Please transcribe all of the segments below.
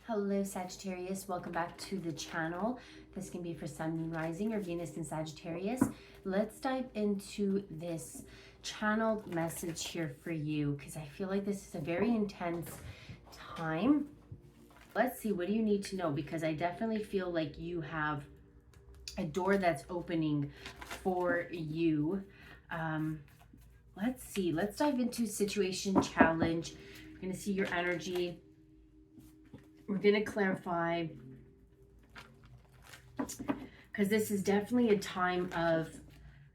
Hello Sagittarius, welcome back to the channel. This can be for Sun, Moon, Rising, or Venus in Sagittarius. Let's dive into this channeled message here for you because I feel like this is a very intense time. Let's see, what do you need to know? Because I definitely feel like you have a door that's opening for you. Let's see, let's dive into situation, challenge. We're going to see your energy. We're going to clarify, because this is definitely a time of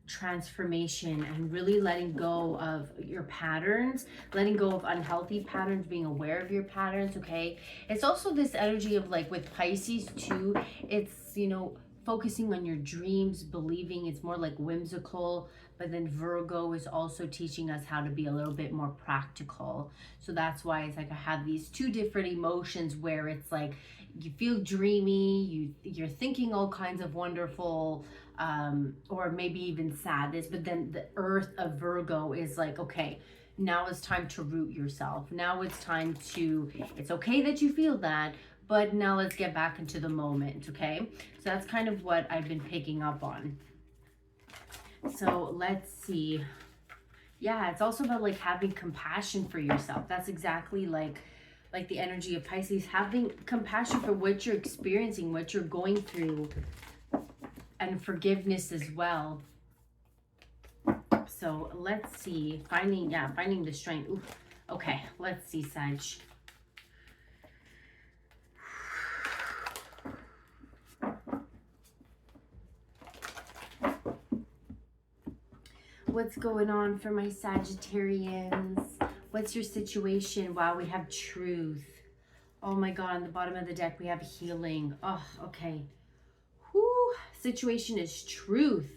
transformation and really letting go of your patterns, letting go of unhealthy patterns, being aware of your patterns, okay? It's also this energy of, like, with Pisces too, it's, you know, focusing on your dreams, believing. It's more like whimsical, but then Virgo is also teaching us how to be a little bit more practical. So that's why it's like I have these two different emotions where it's like you feel dreamy, you're thinking all kinds of wonderful or maybe even sadness, but then the earth of Virgo is like, okay, now it's time to root yourself. Now it's time to, it's okay that you feel that, but now let's get back into the moment, okay? So that's kind of what I've been picking up on. So let's see. Yeah, it's also about, like, having compassion for yourself. That's exactly like the energy of Pisces, having compassion for what you're experiencing, what you're going through, and forgiveness as well. So let's see, finding the strength. Ooh, okay, let's see, Sag. What's going on for my Sagittarians? What's your situation? Wow, we have truth. Oh my God, on the bottom of the deck, we have healing. Oh, okay. Whew, situation is truth.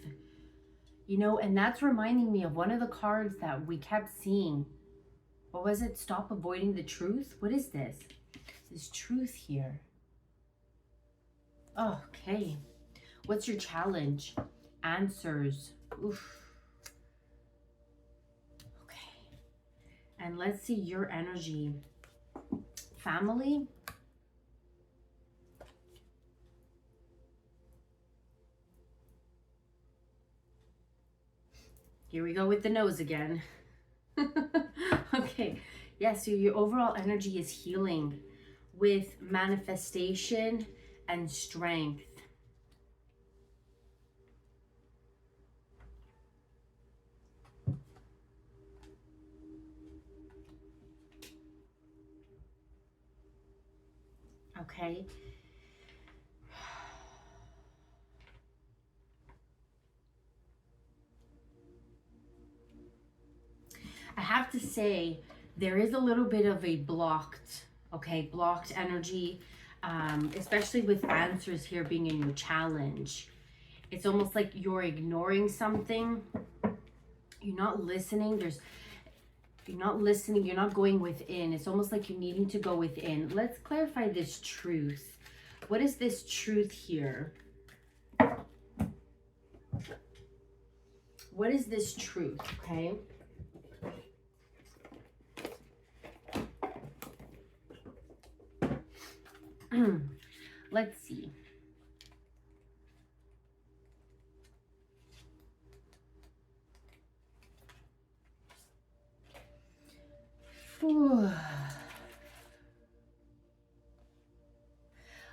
You know, and that's reminding me of one of the cards that we kept seeing. What was it? Stop avoiding the truth? What is this? This truth here. Oh, okay. What's your challenge? Answers. Oof. And let's see your energy. Family. Here we go with the nose again. Okay. Yeah, so your overall energy is healing with manifestation and strength. Okay. I have to say, there is a little bit of a blocked energy, especially with answers here being in your challenge. It's almost like you're ignoring something. You're not listening. You're not listening. You're not going within. It's almost like you're needing to go within. Let's clarify this truth. What is this truth here? What is this truth, okay? Let's see.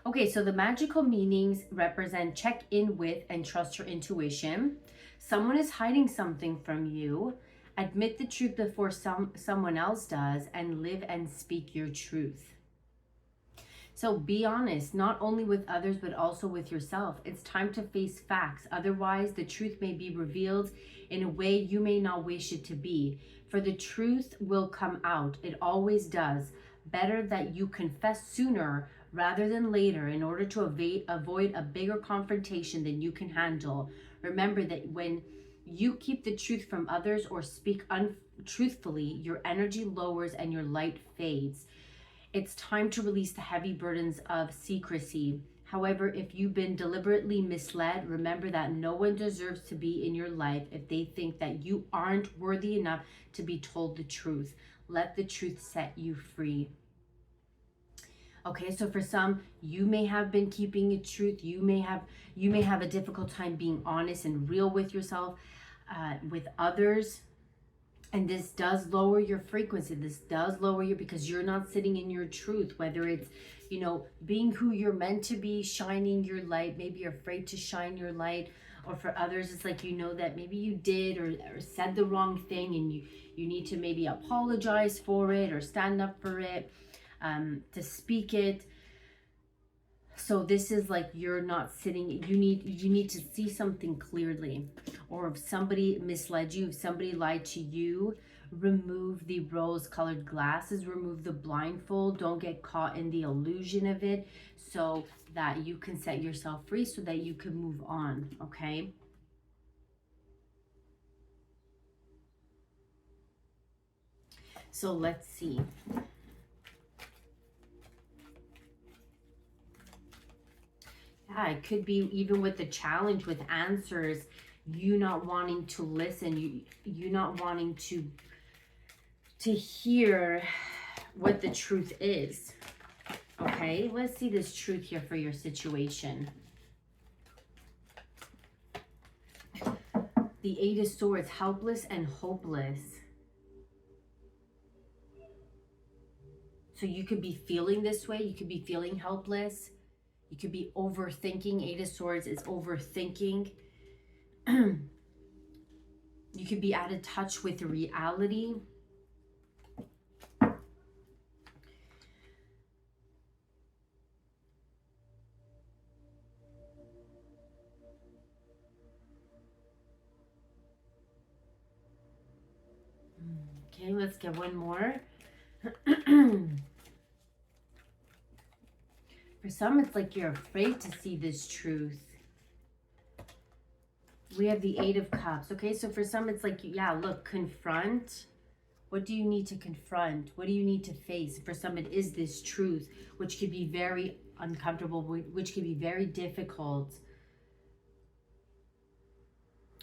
Okay, so the magical meanings represent check in with and trust your intuition. Someone is hiding something from you. Admit the truth before someone else does, and live and speak your truth. So be honest, not only with others, but also with yourself. It's time to face facts. Otherwise, the truth may be revealed in a way you may not wish it to be. For the truth will come out. It always does. Better that you confess sooner rather than later in order to avoid a bigger confrontation than you can handle. Remember that when you keep the truth from others or speak untruthfully, your energy lowers and your light fades. It's time to release the heavy burdens of secrecy. However, if you've been deliberately misled, remember that no one deserves to be in your life if they think that you aren't worthy enough to be told the truth. Let the truth set you free. Okay, so for some, you may have been keeping a truth. You may have a difficult time being honest and real with yourself, with others. And this does lower your frequency. This does lower your, because you're not sitting in your truth, whether it's, being who you're meant to be, shining your light. Maybe you're afraid to shine your light. Or for others, it's like, that maybe you did or said the wrong thing, and you need to maybe apologize for it or stand up for it, to speak it. So this is like, you're not sitting, you need to see something clearly. Or if somebody misled you, if somebody lied to you, remove the rose-colored glasses, remove the blindfold. Don't get caught in the illusion of it, so that you can set yourself free, so that you can move on, okay? So let's see. Yeah, it could be even with the challenge with answers, you not wanting to listen, you not wanting to hear what the truth is. Okay, let's see this truth here for your situation. The Eight of Swords, helpless and hopeless. So you could be feeling this way. You could be feeling helpless. You could be overthinking. Eight of Swords is overthinking. You could be out of touch with reality. Okay, let's get one more. For some, it's like you're afraid to see this truth. We have the Eight of Cups. Okay, so for some, it's like, yeah, look, confront. What do you need to confront? What do you need to face? For some, it is this truth, which could be very uncomfortable, which could be very difficult.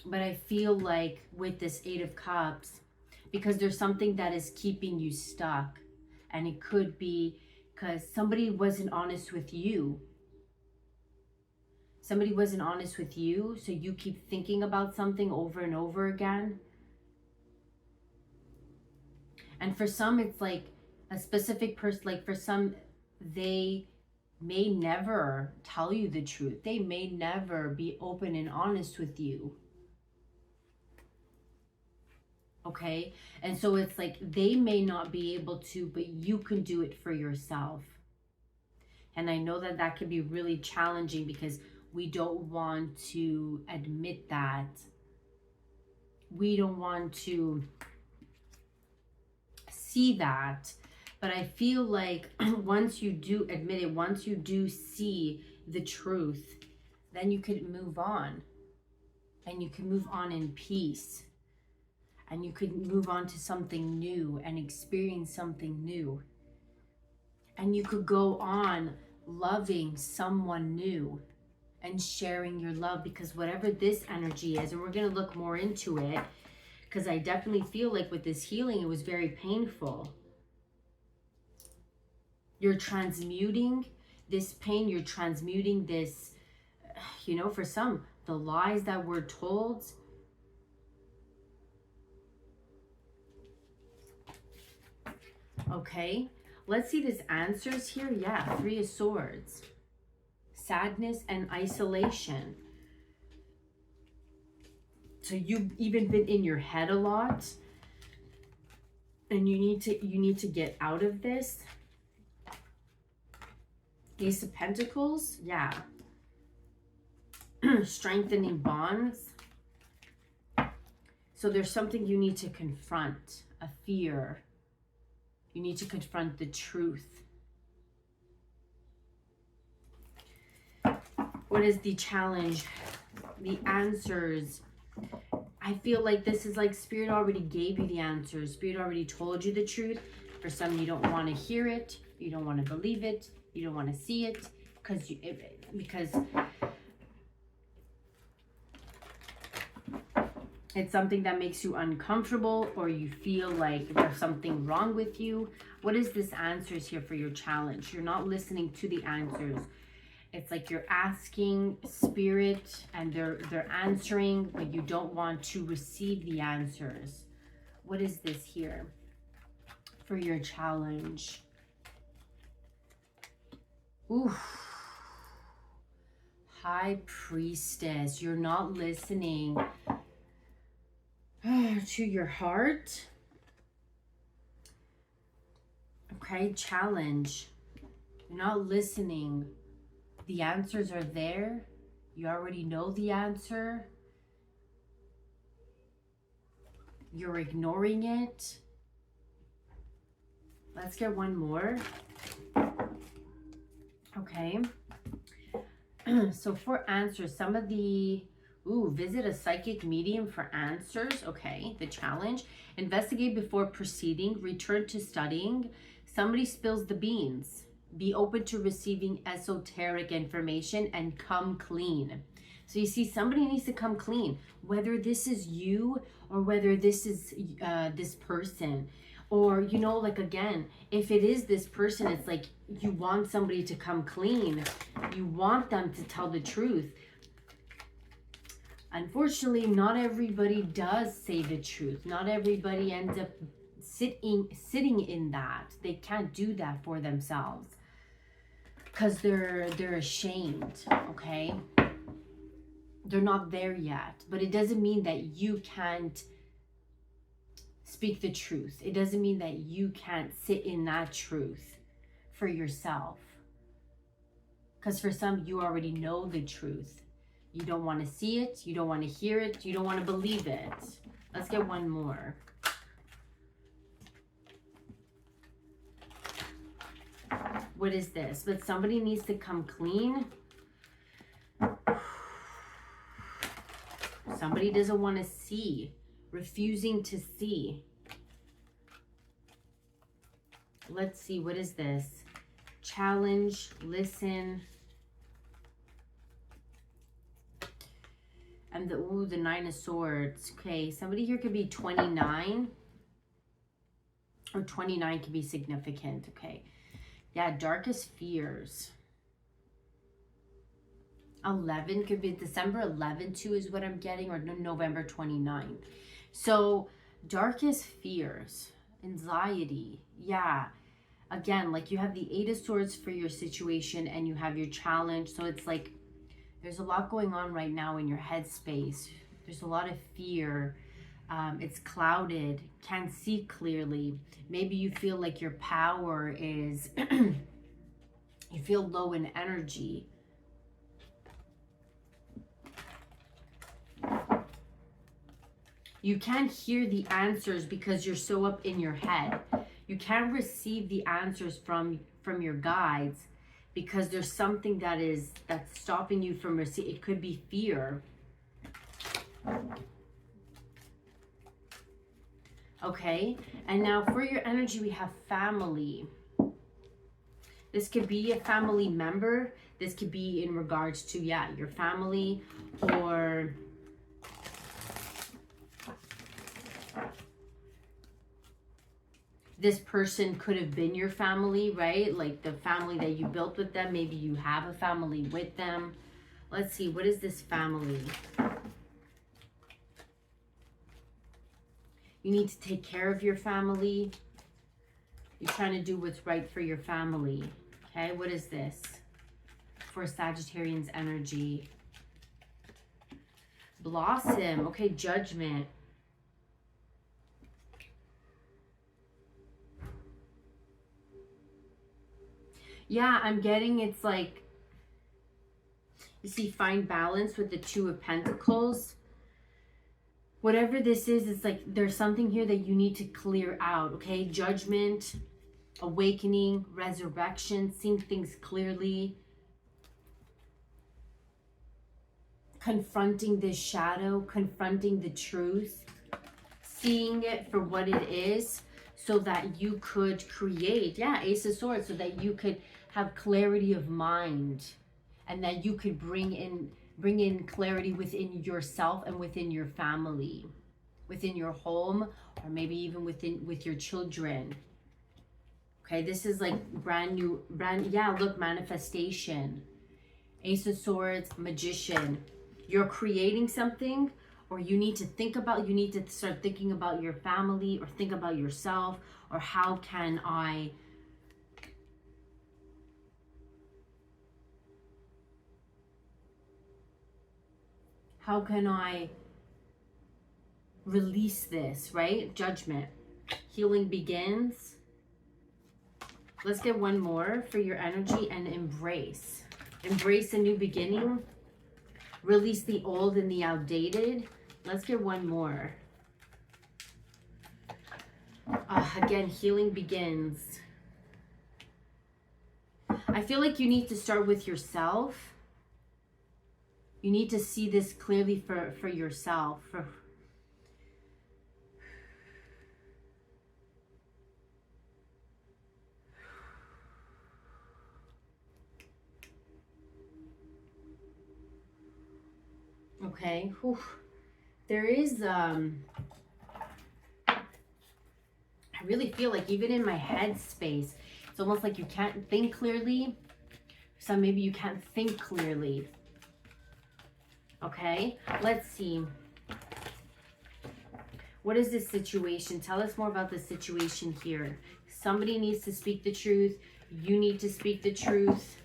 But I feel like with this Eight of Cups, because there's something that is keeping you stuck, and it could be because somebody wasn't honest with you. Somebody wasn't honest with you, so you keep thinking about something over and over again. And for some, it's like a specific person, like for some, they may never tell you the truth. They may never be open and honest with you. Okay? And so it's like they may not be able to, but you can do it for yourself. And I know that that can be really challenging because we don't want to admit that. We don't want to see that. But I feel like once you do admit it, once you do see the truth, then you could move on. And you can move on in peace. And you could move on to something new and experience something new. And you could go on loving someone new and sharing your love, because whatever this energy is, and we're going to look more into it, because I definitely feel like with this healing, it was very painful. You're transmuting this pain. You're transmuting this, for some, the lies that were told. Okay, let's see this answers here. Yeah, Three of Swords. Sadness and isolation. So you've even been in your head a lot, and you need to get out of this. Ace of Pentacles, yeah. Strengthening bonds. So there's something you need to confront, a fear. You need to confront the truth. What is the challenge? The answers. I feel like this is like Spirit already gave you the answers. Spirit already told you the truth. For some, you don't want to hear it. You don't want to believe it. You don't want to see it. because It's something that makes you uncomfortable, or you feel like there's something wrong with you. What is this answers here for your challenge? You're not listening to the answers. It's like you're asking spirit and they're answering, but you don't want to receive the answers. What is this here for your challenge? Ooh. High Priestess. You're not listening to your heart. Okay, challenge. You're not listening. The answers are there. You already know the answer. You're ignoring it. Let's get one more. Okay. So for answers, some of the, visit a psychic medium for answers. Okay, the challenge. Investigate before proceeding. Return to studying. Somebody spills the beans. Be open to receiving esoteric information and come clean. So you see, somebody needs to come clean, whether this is you or whether this is this person. Or, you know, like, again, if it is this person, it's like you want somebody to come clean. You want them to tell the truth. Unfortunately, not everybody does say the truth. Not everybody ends up sitting in that. They can't do that for themselves because they're ashamed, okay? They're not there yet, but it doesn't mean that you can't speak the truth. It doesn't mean that you can't sit in that truth for yourself. Because for some, you already know the truth. You don't want to see it. You don't want to hear it. You don't want to believe it. Let's get one more. What is this? But somebody needs to come clean. Somebody doesn't want to see. Refusing to see. Let's see, what is this? Challenge, listen. And the Nine of Swords. Okay, somebody here could be 29. Or 29 could be significant, okay. Yeah, darkest fears. 11 could be December 11 too is what I'm getting, or November 29th. So darkest fears, anxiety. Yeah, again, like you have the Eight of Swords for your situation and you have your challenge. So it's like there's a lot going on right now in your headspace. There's a lot of fear. It's clouded, can't see clearly. Maybe you feel like your power is you feel low in energy. You can't hear the answers because you're so up in your head. You can't receive the answers from your guides because there's something that's stopping you from receiving. It could be fear. Okay, and now for your energy, we have family. This could be a family member. This could be in regards to, yeah, your family, or this person could have been your family, right? Like the family that you built with them. Maybe you have a family with them. Let's see, what is this family? You need to take care of your family. You're trying to do what's right for your family. Okay, what is this for Sagittarians energy? Blossom. Okay, Judgment. Yeah, I'm getting it's like, you see, find balance with the Two of Pentacles. Whatever this is, it's like there's something here that you need to clear out, okay? Judgment, awakening, resurrection, seeing things clearly. Confronting this shadow, confronting the truth. Seeing it for what it is so that you could create, yeah, Ace of Swords, so that you could have clarity of mind and that you could bring in clarity within yourself and within your family. within your home, or maybe even with your children. Okay, this is like brand new, yeah, look, manifestation. Ace of Swords, Magician. You're creating something, or you need to start thinking about your family, or think about yourself, or how can I release this, right? Judgment. Healing begins. Let's get one more for your energy, and embrace. Embrace a new beginning. Release the old and the outdated. Let's get one more. Again, healing begins. I feel like you need to start with yourself. You need to see this clearly for yourself. Okay. Whew. There is I really feel like even in my head space, it's almost like you can't think clearly. So maybe you can't think clearly. Okay, let's see. What is this situation? Tell us more about the situation here. Somebody needs to speak the truth. You need to speak the truth.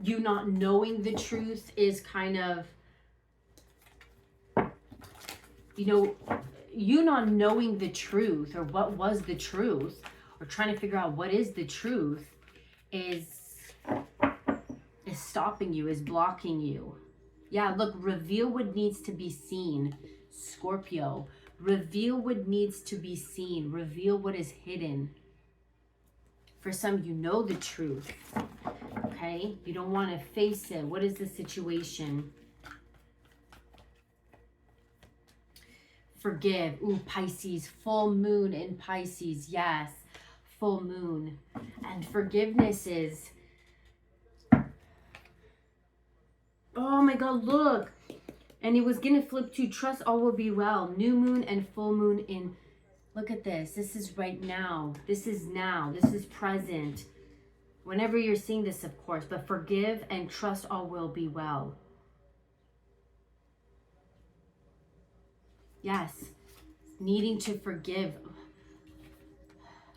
You not knowing the truth is kind of, you know, you not knowing the truth, or what was the truth, or trying to figure out what is the truth is stopping you, is blocking you. Yeah, look, reveal what needs to be seen, Scorpio. Reveal what needs to be seen. Reveal what is hidden. For some, you know the truth. Okay? You don't want to face it. What is the situation? Forgive. Ooh, Pisces. Full moon in Pisces. Yes. Full moon. And forgiveness is... Oh my God, look. And it was going to flip to trust all will be well. New moon and full moon in... Look at this. This is right now. This is now. This is present. Whenever you're seeing this, of course. But forgive and trust all will be well. Yes. Needing to forgive.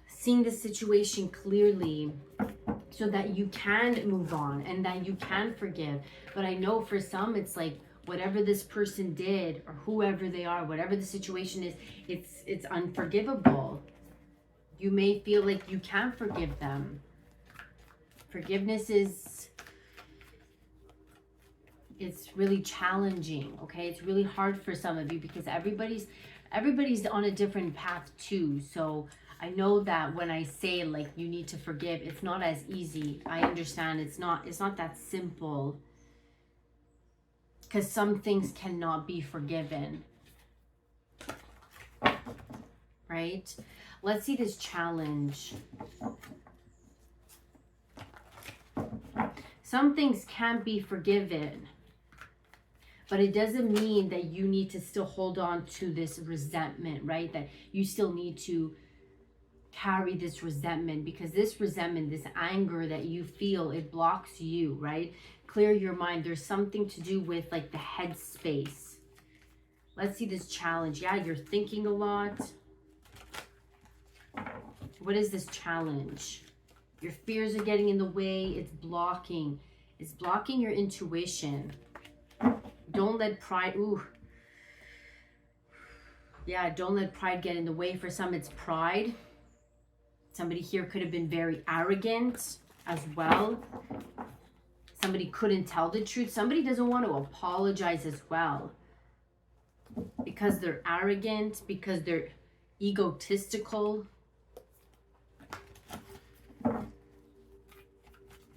Seeing the situation clearly so that you can move on and that you can forgive. But I know for some, it's like whatever this person did, or whoever they are, whatever the situation is, it's unforgivable. You may feel like you can't forgive them. Forgiveness is, it's really challenging, okay? It's really hard for some of you because everybody's on a different path too. So I know that when I say like you need to forgive, it's not as easy. I understand it's not that simple, because some things cannot be forgiven. Right? Let's see this challenge. Some things can't be forgiven, but it doesn't mean that you need to still hold on to this resentment, right? That you still need to carry this resentment, because this resentment, this anger that you feel, it blocks you, right? Clear your mind. There's something to do with like the head space. Let's see this challenge. Yeah, you're thinking a lot. What is this challenge? Your fears are getting in the way. It's blocking your intuition. Don't let pride, ooh. Yeah, don't let pride get in the way. For some, it's pride. Somebody here could have been very arrogant as well. Somebody couldn't tell the truth. Somebody doesn't want to apologize as well, because they're arrogant, because they're egotistical.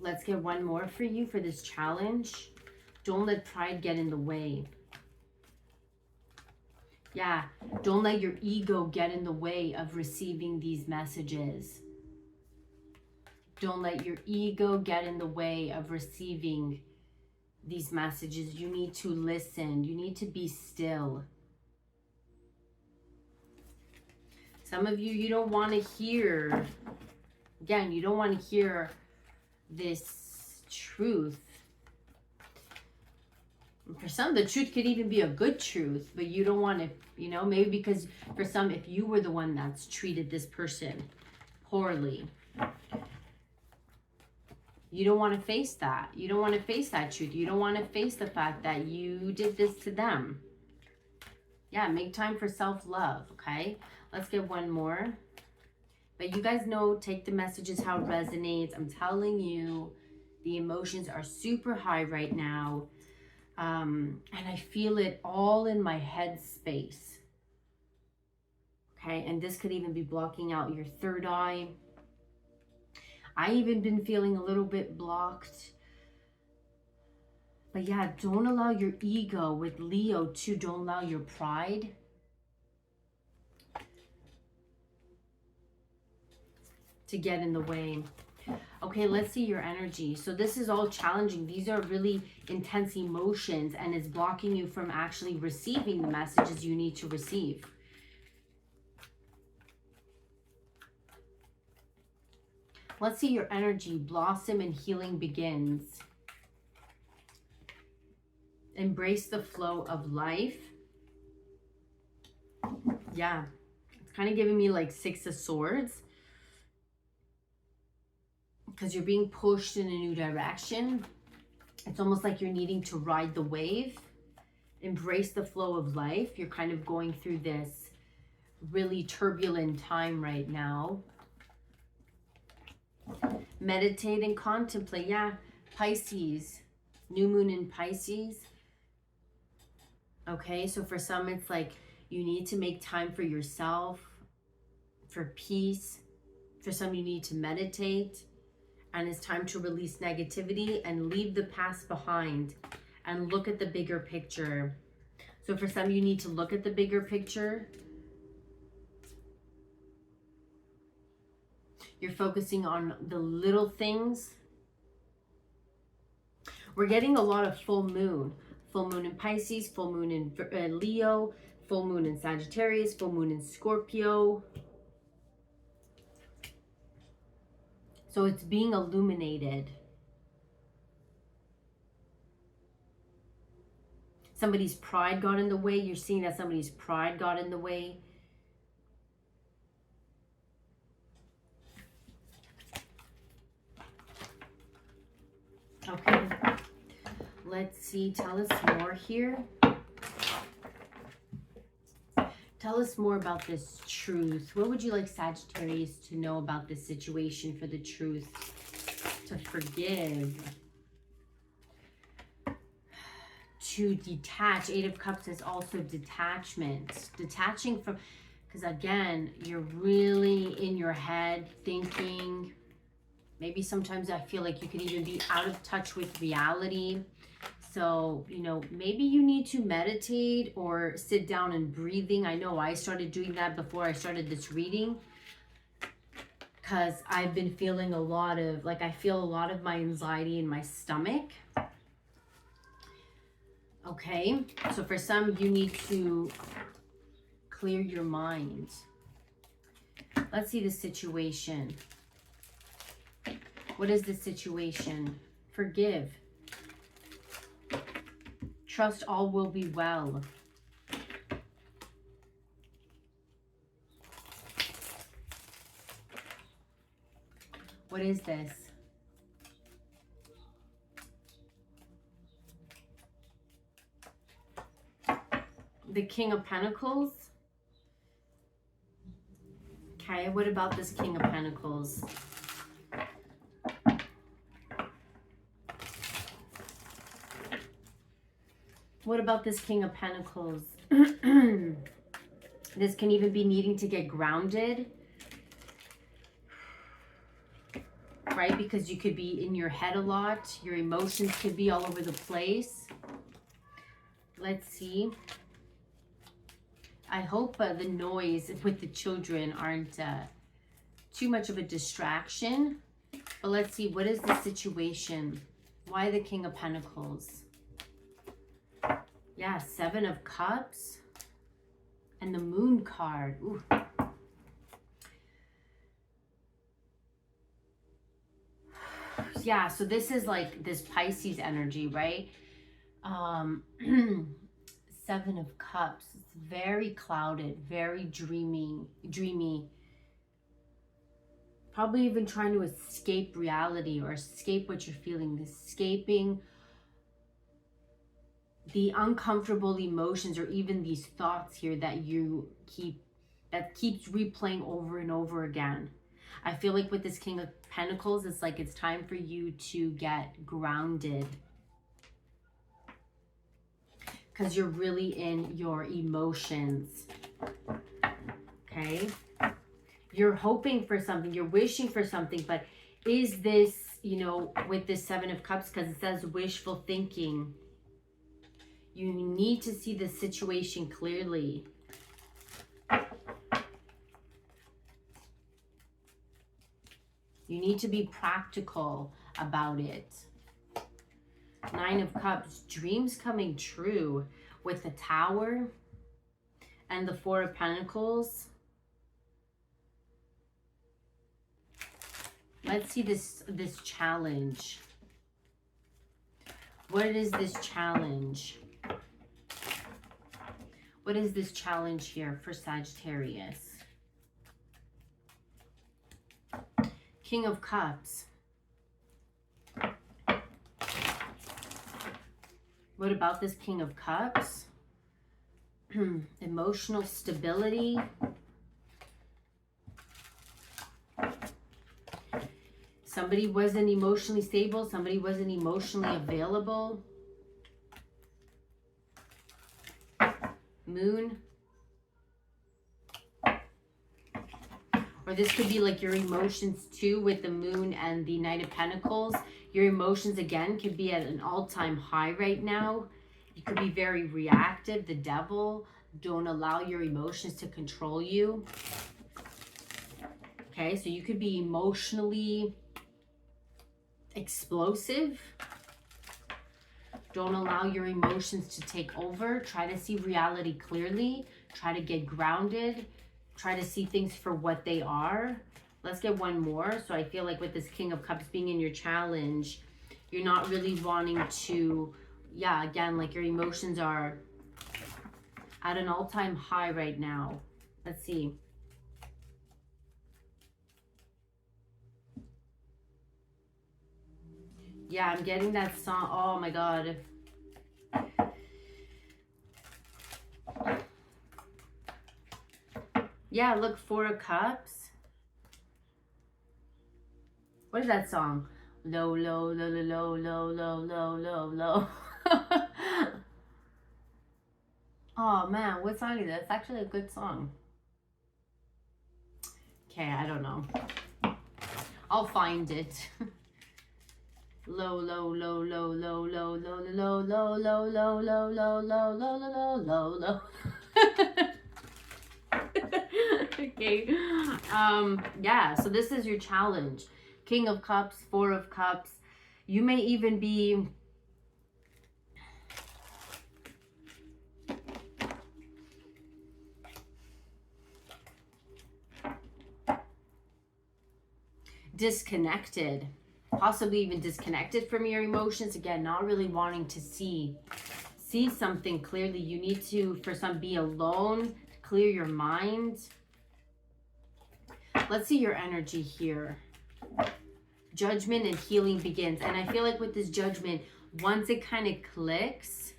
Let's get one more for you for this challenge. Don't let pride get in the way. Yeah, don't let your ego get in the way of receiving these messages. Don't let your ego get in the way of receiving these messages. You need to listen. You need to be still. Some of you, you don't want to hear, again, you don't want to hear this truth. For some, the truth could even be a good truth, but you don't want to, you know, maybe because for some, if you were the one that's treated this person poorly, you don't want to face that. You don't want to face that truth. You don't want to face the fact that you did this to them. Yeah, make time for self-love, okay? Let's get one more. But you guys know, take the messages how it resonates. I'm telling you, the emotions are super high right now. And I feel it all in my head space. Okay, and this could even be blocking out your third eye. I even been feeling a little bit blocked. But yeah, don't allow your ego with Leo too. Don't allow your pride to get in the way. Okay, let's see your energy. So this is all challenging. These are really intense emotions, and it's blocking you from actually receiving the messages you need to receive. Let's see your energy. Blossom and healing begins. Embrace the flow of life. Yeah, it's kind of giving me like Six of Swords, because you're being pushed in a new direction. It's almost like you're needing to ride the wave. Embrace the flow of life. You're kind of going through this really turbulent time right now. Meditate and contemplate. Yeah, Pisces. New moon in Pisces. Okay, so for some, it's like you need to make time for yourself, for peace. For some, you need to meditate. And it's time to release negativity and leave the past behind and look at the bigger picture. So for some, you need to look at the bigger picture. You're focusing on the little things. We're getting a lot of full moon. Full moon in Pisces, full moon in Leo, full moon in Sagittarius, full moon in Scorpio. So it's being illuminated. Somebody's pride got in the way. You're seeing that somebody's pride got in the way. Okay. Let's see. Tell us more here. Tell us more about this truth. What would you like Sagittarius to know about this situation for the truth? To forgive. To detach. Eight of Cups is also detachment. Detaching from, because again, you're really in your head thinking. Maybe sometimes I feel like you could even be out of touch with reality. So, you know, maybe you need to meditate or sit down and breathing. I know I started doing that before I started this reading, because I've been feeling a lot of, like, I feel a lot of my anxiety in my stomach. Okay, so for some, you need to clear your mind. Let's see the situation. What is the situation? Forgive. Trust all will be well. What is this? The King of Pentacles. Okay, what about this King of Pentacles? What about this King of Pentacles? This can even be needing to get grounded. Right? Because you could be in your head a lot. Your emotions could be all over the place. Let's see. I hope the noise with the children aren't too much of a distraction. But let's see. What is the situation? Why the King of Pentacles? Yeah, Seven of Cups. And the Moon card. Ooh. Yeah, so this is like this Pisces energy, right? Seven of Cups. It's very clouded, very dreamy. Probably even trying to escape reality or escape what you're feeling, escaping the uncomfortable emotions or even these thoughts here that that keeps replaying over and over again. I feel like with this King of Pentacles, it's like it's time for you to get grounded because you're really in your emotions. Okay? You're hoping for something, you're wishing for something, but is this, you know, with this Seven of Cups, because it says wishful thinking, you need to see the situation clearly. You need to be practical about it. Nine of Cups, dreams coming true with the Tower and the Four of Pentacles. Let's see this challenge. What is this challenge? What is this challenge here for Sagittarius? King of Cups. What about this King of Cups? Emotional stability. Somebody wasn't emotionally stable. Somebody wasn't emotionally available. Moon. Or this could be like your emotions too with the Moon and the Knight of Pentacles. Your emotions again could be at an all-time high right now. You could be very reactive. The Devil. Don't allow your emotions to control you. Okay, so you could be emotionally explosive. Don't allow your emotions to take over. Try to see reality clearly. Try to get grounded. Try to see things for what they are. Let's get one more. So I feel like with this King of Cups being in your challenge, you're not really wanting to, yeah, again, like your emotions are at an all-time high right now. Let's see. Yeah, I'm getting that song. Oh my God. Yeah, look, Four of Cups. What is that song? Low, low, low, low, low, low, low, low, low. Oh man, what song is that? It's actually a good song. Okay, I don't know. I'll find it. Low, low, low, low, low, low, low, low, low, low, low, low, low, low, low, low, low, low. Okay. Yeah, so this is your challenge. King of Cups, Four of Cups. You may even be disconnected, possibly even disconnected from your emotions. Again, not really wanting to see something clearly. You need to, for some, be alone, clear your mind. Let's see your energy here. Judgment and healing begins. And I feel like with this Judgment, once it kind of clicks,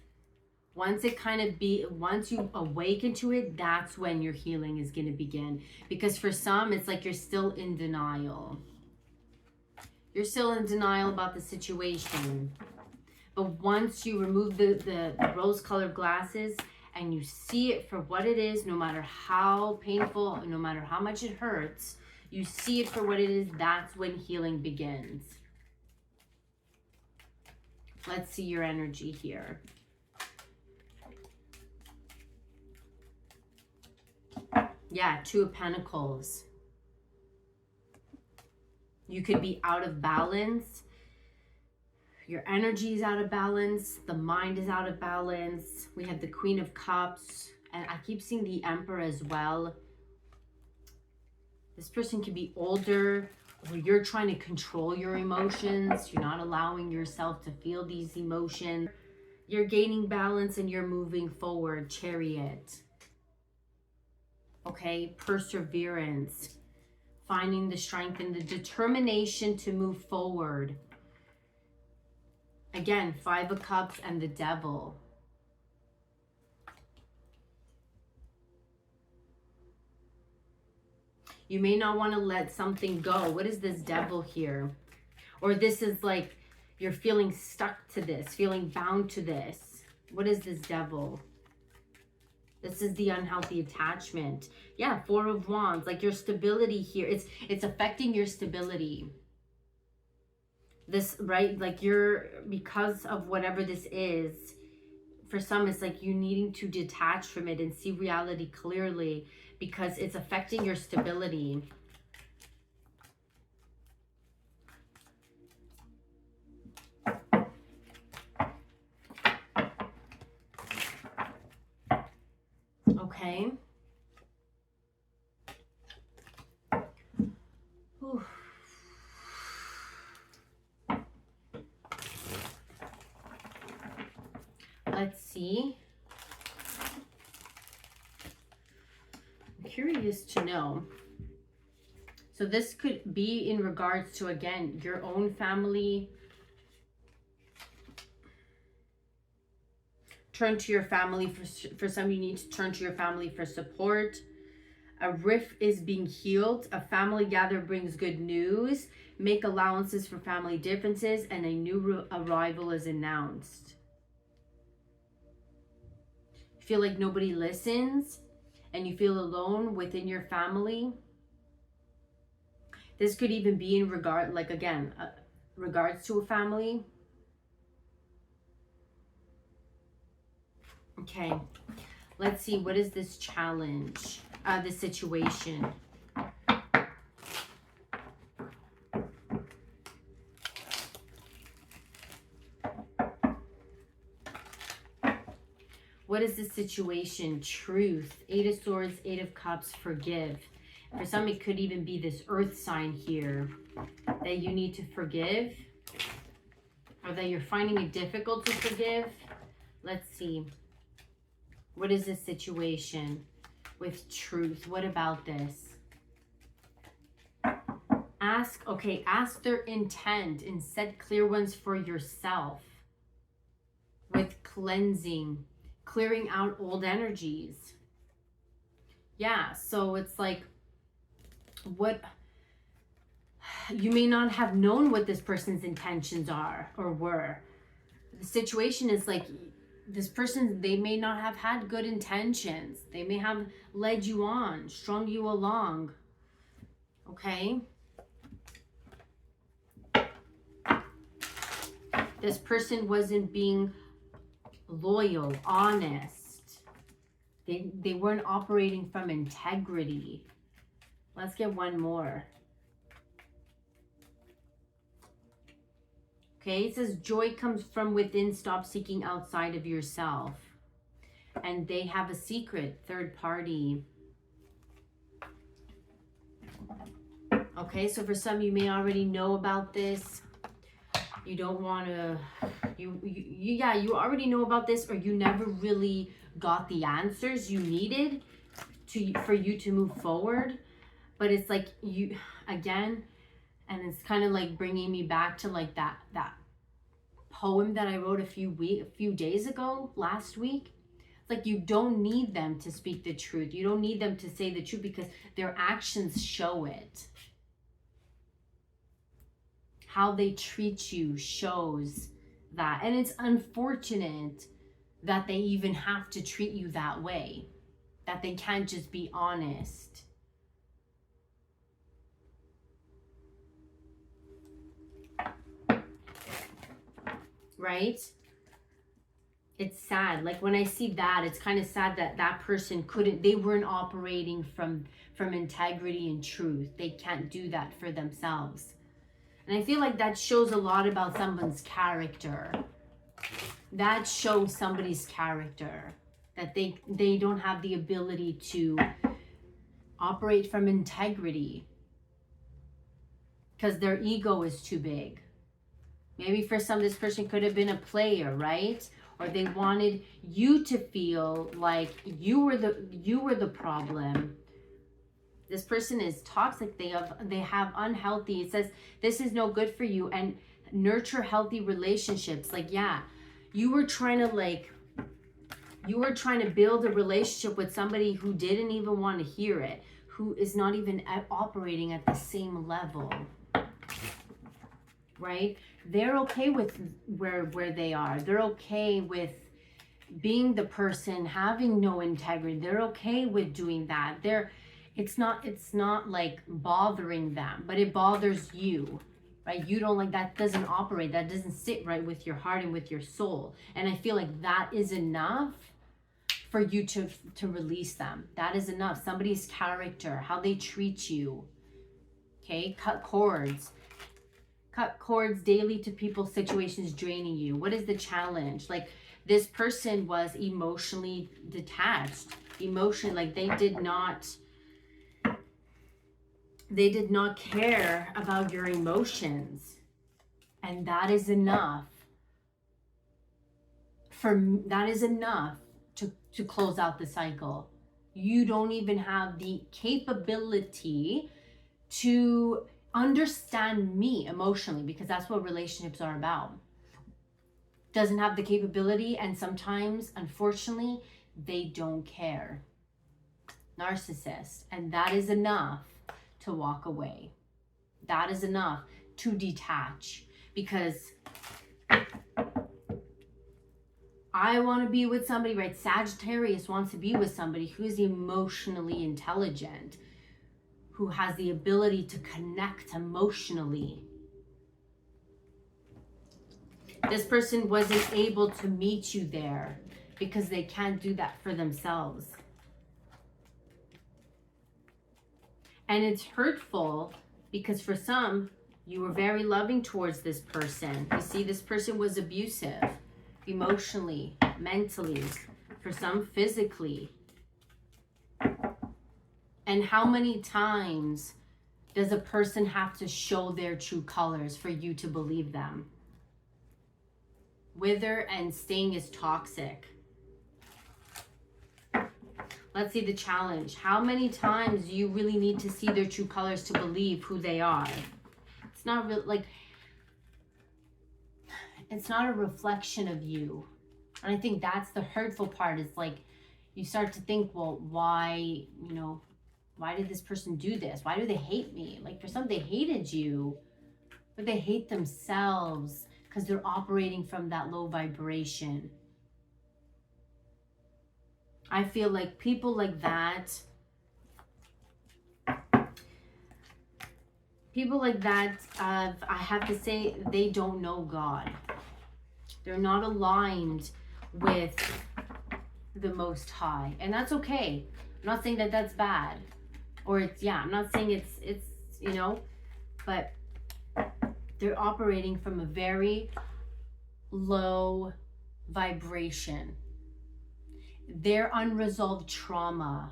once you awaken to it, that's when your healing is going to begin. Because for some, it's like you're still in denial. You're still in denial about the situation. But once you remove the rose-colored glasses and you see it for what it is, no matter how painful, no matter how much it hurts, you see it for what it is, that's when healing begins. Let's see your energy here. Yeah, Two of Pentacles. You could be out of balance. Your energy is out of balance. The mind is out of balance. We have the Queen of Cups. And I keep seeing the Emperor as well. This person could be older, or you're trying to control your emotions. You're not allowing yourself to feel these emotions. You're gaining balance and you're moving forward. Chariot. Okay, perseverance. Finding the strength and the determination to move forward. Again, Five of Cups and the Devil. You may not want to let something go. What is this Devil here? Or this is like you're feeling stuck to this, feeling bound to this. What is this Devil? This is the unhealthy attachment. Yeah, Four of Wands. Like your stability here. It's affecting your stability. This, right? Like you're, because of whatever this is, for some it's like you needing to detach from it and see reality clearly because it's affecting your stability. Okay. Whew. Let's see. I'm curious to know. So this could be in regards to, again, your own family. Turn to your family. For some, you need to turn to your family for support. A rift is being healed. A family gather brings good news. Make allowances for family differences. And a new arrival is announced. You feel like nobody listens. And you feel alone within your family. This could even be in regard, like again, regards to a family. Okay, let's see. What is this challenge? This situation. What is the situation? Truth. Eight of Swords, Eight of Cups, forgive. For some, it could even be this earth sign here that you need to forgive, or that you're finding it difficult to forgive. Let's see. What is this situation with truth? What about this? Ask their intent and set clear ones for yourself. With cleansing, clearing out old energies. Yeah, so it's like, what, you may not have known what this person's intentions are or were. The situation is like, this person, they may not have had good intentions. They may have led you on, strung you along. Okay? This person wasn't being loyal, honest. They weren't operating from integrity. Let's get one more. Okay, it says joy comes from within. Stop seeking outside of yourself. And they have a secret, third party. Okay, so for some, you may already know about this. You don't want to, you already know about this, or you never really got the answers you needed for you to move forward. But it's like you, again, and it's kind of like bringing me back to like that poem that I wrote a few days ago, last week. It's like you don't need them to speak the truth. You don't need them to say the truth because their actions show it. How they treat you shows that. And it's unfortunate that they even have to treat you that way. That they can't just be honest. Right? It's sad. Like when I see that, it's kind of sad that that person they weren't operating from integrity and truth. They can't do that for themselves. And I feel like that shows a lot about someone's character. That shows somebody's character, that they don't have the ability to operate from integrity because their ego is too big. Maybe for some, this person could have been a player, right? Or they wanted you to feel like you were the problem. This person is toxic. They have unhealthy. It says this is no good for you. And nurture healthy relationships. Like, yeah, you were trying to build a relationship with somebody who didn't even want to hear it, who is not even operating at the same level, right? They're okay with where they are. They're okay with being the person, having no integrity. They're okay with doing that. It's not like bothering them, but it bothers you, right? You don't like that. Doesn't operate. That doesn't sit right with your heart and with your soul. And I feel like that is enough for you to release them. That is enough. Somebody's character, how they treat you. Okay, cut cords. Cut cords daily to people, situations draining you. What is the challenge? Like, this person was emotionally detached. Emotionally, like they did not care about your emotions. And that is enough. That is enough to close out the cycle. You don't even have the capability to understand me emotionally, because that's what relationships are about. Doesn't have the capability, and sometimes, unfortunately, they don't care. Narcissist. And that is enough to walk away. That is enough to detach, because I want to be with somebody, right? Sagittarius wants to be with somebody who is emotionally intelligent, who has the ability to connect emotionally. This person wasn't able to meet you there because they can't do that for themselves. And it's hurtful because for some, you were very loving towards this person. You see, this person was abusive emotionally, mentally, for some physically. And how many times does a person have to show their true colors for you to believe them? Wither and sting is toxic. Let's see the challenge. How many times do you really need to see their true colors to believe who they are? It's not really like, it's not a reflection of you. And I think that's the hurtful part, is like, you start to think, well, why did this person do this? Why do they hate me? Like, for some, they hated you, but they hate themselves because they're operating from that low vibration. I feel like people like that, I have to say, they don't know God. They're not aligned with the Most High. And that's okay. I'm not saying that that's bad. Or I'm not saying it's but they're operating from a very low vibration. Their unresolved trauma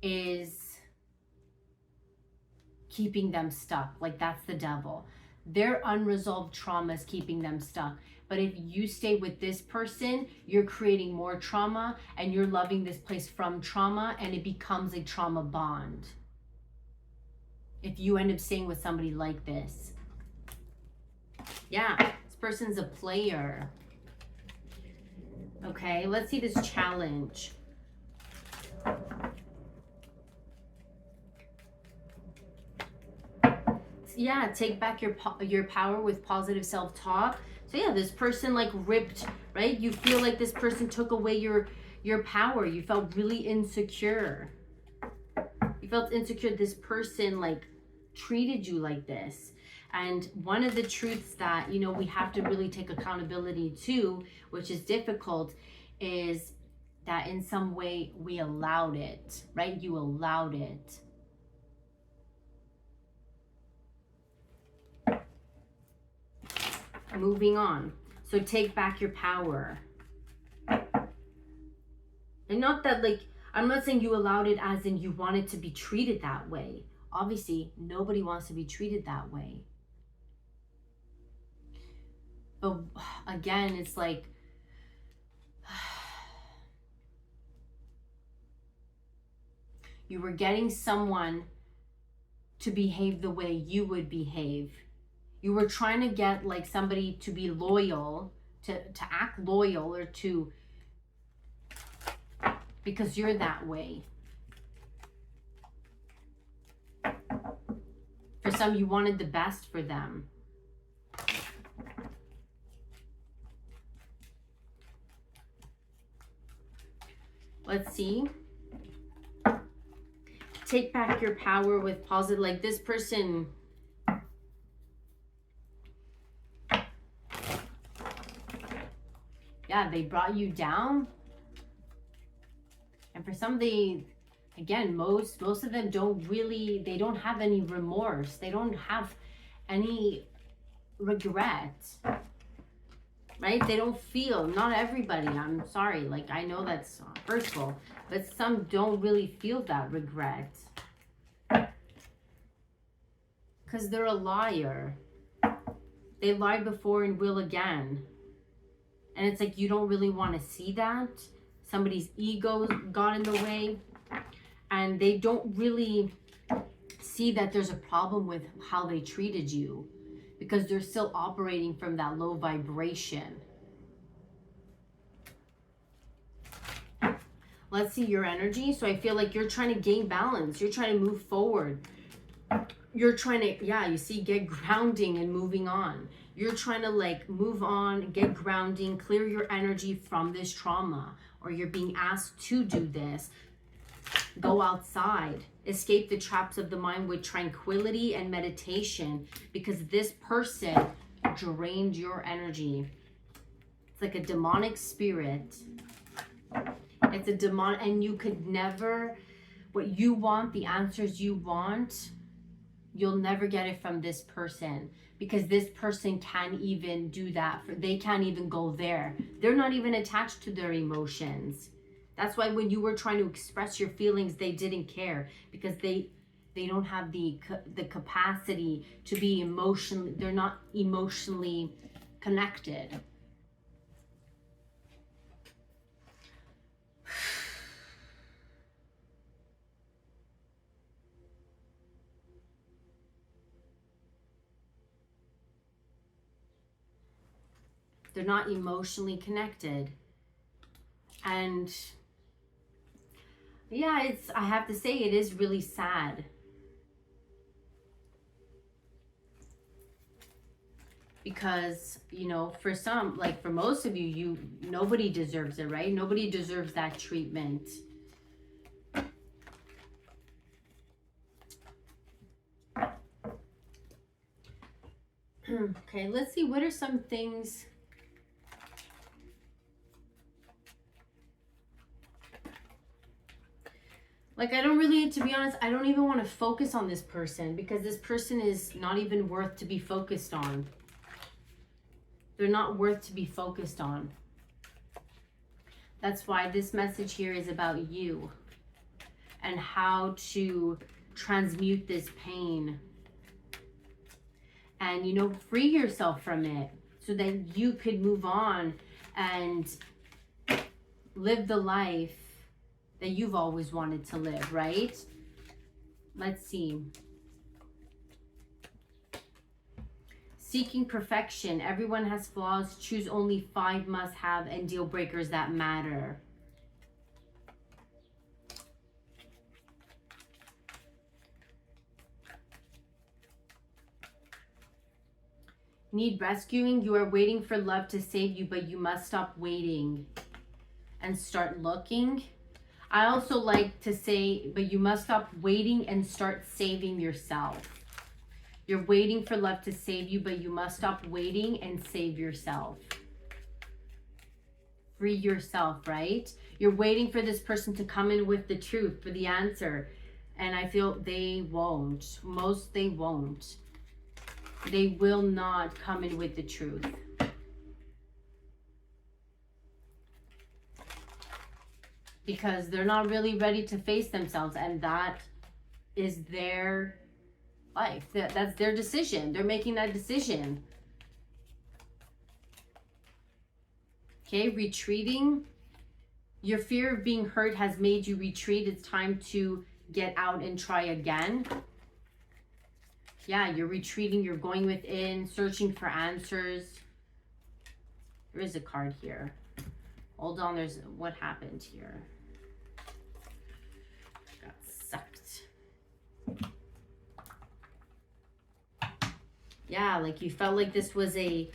is keeping them stuck. Like, that's the devil. Their unresolved trauma is keeping them stuck. But if you stay with this person, you're creating more trauma, and you're loving this place from trauma, and it becomes a trauma bond. If you end up staying with somebody like this. Yeah, this person's a player. Okay, let's see this challenge. Yeah, take back your power with positive self-talk. So yeah, this person like ripped, right? You feel like this person took away your power. You felt really insecure. You felt insecure. This person like treated you like this. And one of the truths that, we have to really take accountability to, which is difficult, is that in some way we allowed it, right? You allowed it. Moving on. So take back your power. And not that, like, I'm not saying you allowed it as in you wanted to be treated that way. Obviously, nobody wants to be treated that way. But again, it's like, you were getting someone to behave the way you would behave. You were trying to get like somebody to be loyal, to act loyal, or to, because you're that way. For some, you wanted the best for them. Let's see. Take back your power with positive, like this person. Yeah, they brought you down. And for some, they, again, most of them don't really, they don't have any remorse. They don't have any regret. Right? They don't feel, not everybody, I'm sorry, like I know that's hurtful, but some don't really feel that regret. Because they're a liar. They lied before and will again. And it's like you don't really want to see that. Somebody's ego got in the way. And they don't really see that there's a problem with how they treated you. Because they're still operating from that low vibration. Let's see your energy. So I feel like you're trying to gain balance. You're trying to move forward. You're trying to, yeah, you see, get grounding and moving on. You're trying to like move on, get grounding, clear your energy from this trauma. Or you're being asked to do this. Go outside. Escape the traps of the mind with tranquility and meditation, because this person drained your energy. It's like a demonic spirit. It's a demon, and you could never, what you want, the answers you want, you'll never get it from this person, because this person can't even do that. They can't even go there. They're not even attached to their emotions. That's why when you were trying to express your feelings, they didn't care, because they don't have the capacity to be emotionally, they're not emotionally connected. They're not emotionally connected. And yeah, I have to say, it is really sad. Because, you know, for some, like for most of you, nobody deserves it, right? Nobody deserves that treatment. Okay, let's see, what are some things... Like, I don't really, to be honest, I don't even want to focus on this person, because this person is not even worth to be focused on. They're not worth to be focused on. That's why this message here is about you and how to transmute this pain. And, you know, free yourself from it so that you could move on and live the life that you've always wanted to live, right? Let's see. Seeking perfection. Everyone has flaws. Choose only 5 must-have and deal breakers that matter. Need rescuing. You are waiting for love to save you, but you must stop waiting and start looking. I also like to say, but you must stop waiting and start saving yourself. You're waiting for love to save you, but you must stop waiting and save yourself. Free yourself, right? You're waiting for this person to come in with the truth, for the answer. And I feel they won't. They won't. They will not come in with the truth. Because they're not really ready to face themselves, and that is their life. That's their decision. They're making that decision. Okay, retreating. Your fear of being hurt has made you retreat. It's time to get out and try again. Yeah, you're retreating. You're going within, searching for answers. There is a card here. Hold on, there's what happened here. Got sucked. Yeah, like you felt like this was a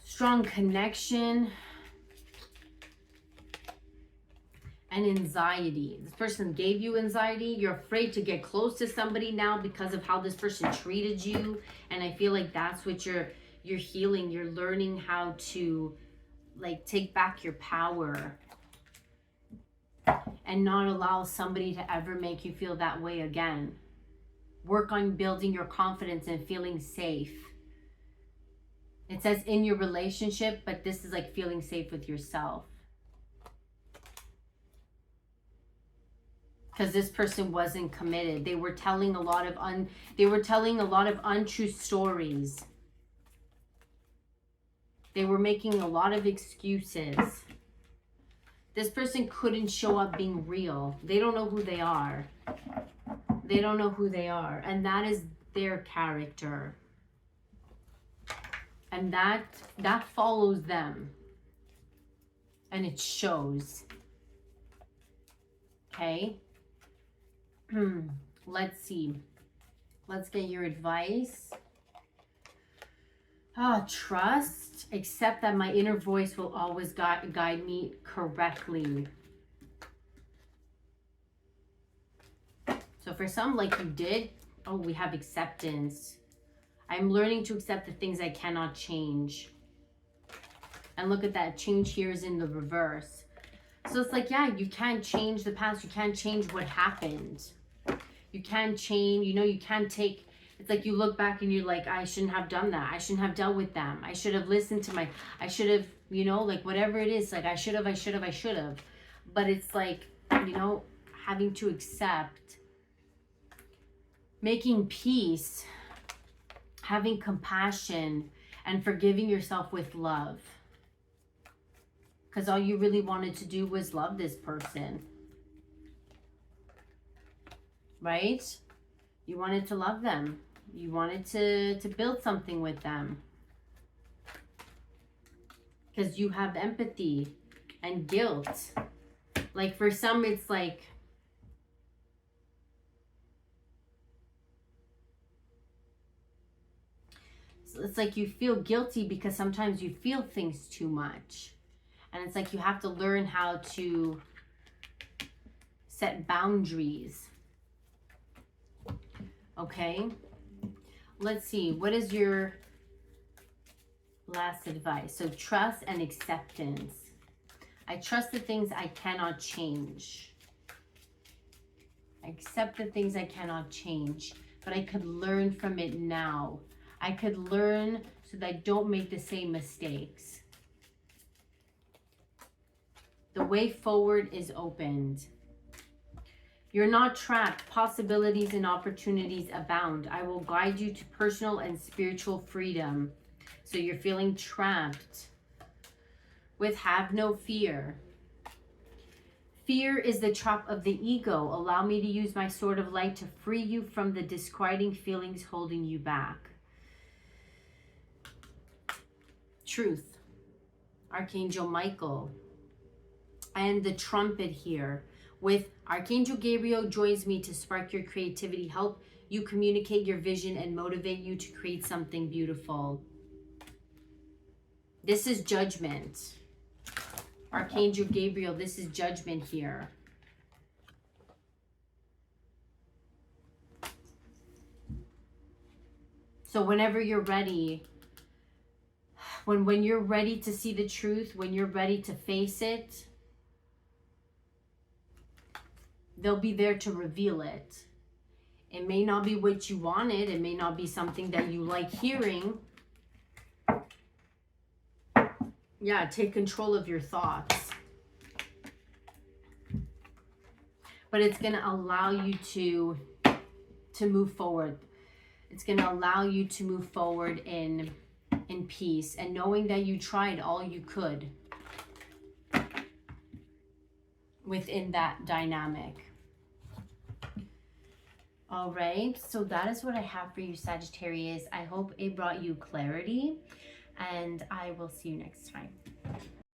strong connection and anxiety. This person gave you anxiety. You're afraid to get close to somebody now because of how this person treated you. And I feel like that's what you're healing. You're learning how to like take back your power and not allow somebody to ever make you feel that way again. Work on building your confidence and feeling safe. It says in your relationship, but this is like feeling safe with yourself. Because this person wasn't committed. They were telling a lot of untrue stories. They were making a lot of excuses. This person couldn't show up being real. They don't know who they are. They don't know who they are. And that is their character. And that follows them. And it shows. Okay? Let's see. Let's get your advice. Trust. Accept that my inner voice will always guide me correctly. So for some, like you did, we have acceptance. I'm learning to accept the things I cannot change. And look at that, change here is in the reverse. So it's like, yeah, you can't change the past. You can't change what happened. You can't change, you can't take, it's like you look back and you're like, I shouldn't have done that. I shouldn't have dealt with them. I should have listened to I should have, like whatever it is, like I should have. But it's like, having to accept, making peace, having compassion, and forgiving yourself with love. Because all you really wanted to do was love this person. Right? You wanted to love them. You wanted to build something with them. Because you have empathy and guilt. Like for some, it's like, it's like you feel guilty because sometimes you feel things too much. And it's like you have to learn how to set boundaries. Okay? Let's see. What is your last advice? So trust and acceptance. I trust the things I cannot change. I accept the things I cannot change. But I could learn from it now. I could learn so that I don't make the same mistakes. The way forward is opened. You're not trapped. Possibilities and opportunities abound. I will guide you to personal and spiritual freedom. So you're feeling trapped with have no fear. Fear is the trap of the ego. Allow me to use my sword of light to free you from the disquieting feelings holding you back. Truth. Archangel Michael. And the trumpet here. With Archangel Gabriel joins me to spark your creativity, help you communicate your vision, and motivate you to create something beautiful. This is judgment. Archangel Gabriel, this is judgment here. So whenever you're ready, when you're ready to see the truth, when you're ready to face it, they'll be there to reveal it It may not be what you wanted. It may not be something that you like hearing. Yeah, take control of your thoughts. But it's going to allow you to move forward. It's going to allow you to move forward in peace and knowing that you tried all you could within that dynamic. All right, so that is what I have for you, Sagittarius. I hope it brought you clarity, and I will see you next time.